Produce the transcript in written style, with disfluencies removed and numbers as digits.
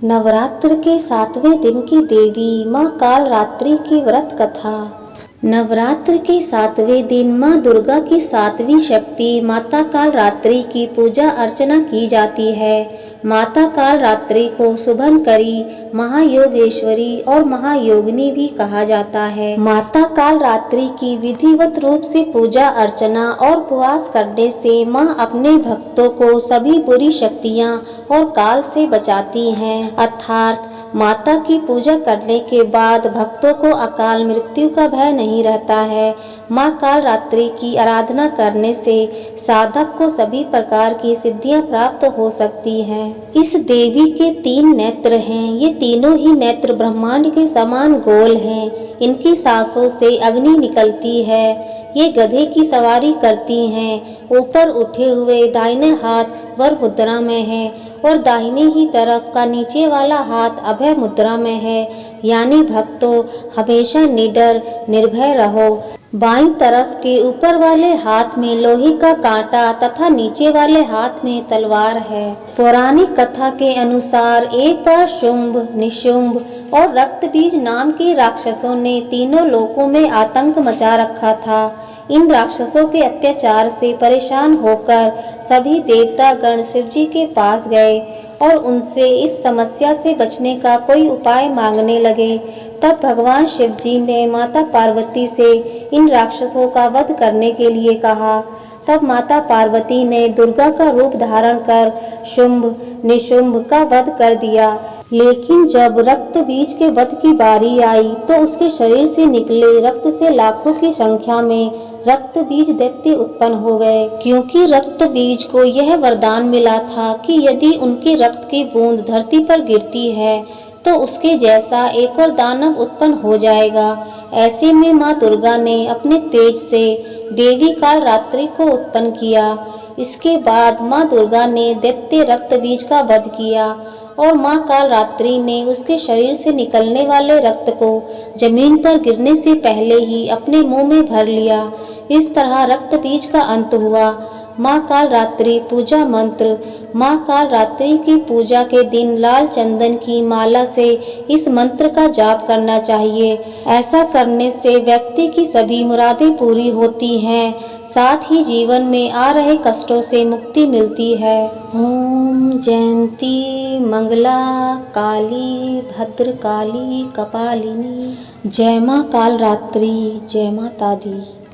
नवरात्र के 7वें दिन की देवी माँ कालरात्रि की व्रत कथा। नवरात्र के 7वें दिन माँ दुर्गा की 7वीं शक्ति माता कालरात्रि की पूजा अर्चना की जाती है। माता कालरात्रि को शुभंकरी, महायोगेश्वरी और महायोगिनी भी कहा जाता है। माता कालरात्रि की विधिवत रूप से पूजा अर्चना और उपवास करने से माँ अपने भक्तों को सभी बुरी शक्तियाँ और काल से बचाती हैं। अर्थात माता की पूजा करने के बाद भक्तों को अकाल मृत्यु का भय नहीं रहता है। माँ कालरात्रि की आराधना करने से साधक को सभी प्रकार की सिद्धियां प्राप्त हो सकती हैं। इस देवी के 3 नेत्र हैं। ये तीनों ही नेत्र ब्रह्मांड के समान गोल हैं। इनकी सांसों से अग्नि निकलती है। ये गधे की सवारी करती हैं। ऊपर उठे हुए दाहिने हाथ वर मुद्रा में है और दाहिने ही तरफ का नीचे वाला हाथ अभय मुद्रा में है। यानी भक्तों हमेशा निडर निर्भय रहो। बाईं तरफ के ऊपर वाले हाथ में लोहे का कांटा तथा नीचे वाले हाथ में तलवार है। पौराणिक कथा के अनुसार एक बार शुंभ, निशुंभ और रक्तबीज नाम के राक्षसों ने तीनों लोकों में आतंक मचा रखा था। इन राक्षसों के अत्याचार से परेशान होकर सभी देवता गण शिवजी के पास गए और उनसे इस समस्या से बचने का कोई उपाय मांगने लगे। तब भगवान शिवजी ने माता पार्वती से इन राक्षसों का वध करने के लिए कहा। तब माता पार्वती ने दुर्गा का रूप धारण कर शुंभ निशुंभ का वध कर दिया। लेकिन जब रक्त बीज के वध की बारी आई तो उसके शरीर से निकले रक्त से लाखों की संख्या में रक्त बीज दैत्य उत्पन्न हो गए। क्योंकि रक्त बीज को यह वरदान मिला था कि यदि उनके रक्त की बूंद धरती पर गिरती है तो उसके जैसा एक और दानव उत्पन्न हो जाएगा। ऐसे में माँ दुर्गा ने अपने तेज से देवी कालरात्रि को उत्पन्न किया। इसके बाद माँ दुर्गा ने दैत्य रक्त बीज का वध किया और माँ कालरात्रि ने उसके शरीर से निकलने वाले रक्त को जमीन पर गिरने से पहले ही अपने मुंह में भर लिया। इस तरह रक्त बीज का अंत हुआ। माँ कालरात्रि पूजा मंत्र। माँ कालरात्रि की पूजा के दिन लाल चंदन की माला से इस मंत्र का जाप करना चाहिए। ऐसा करने से व्यक्ति की सभी मुरादें पूरी होती हैं, साथ ही जीवन में आ रहे कष्टों से मुक्ति मिलती है। ओम जयंती मंगला काली भद्रकाली कपालिनी। जय माँ कालरात्रि। जय माता दी।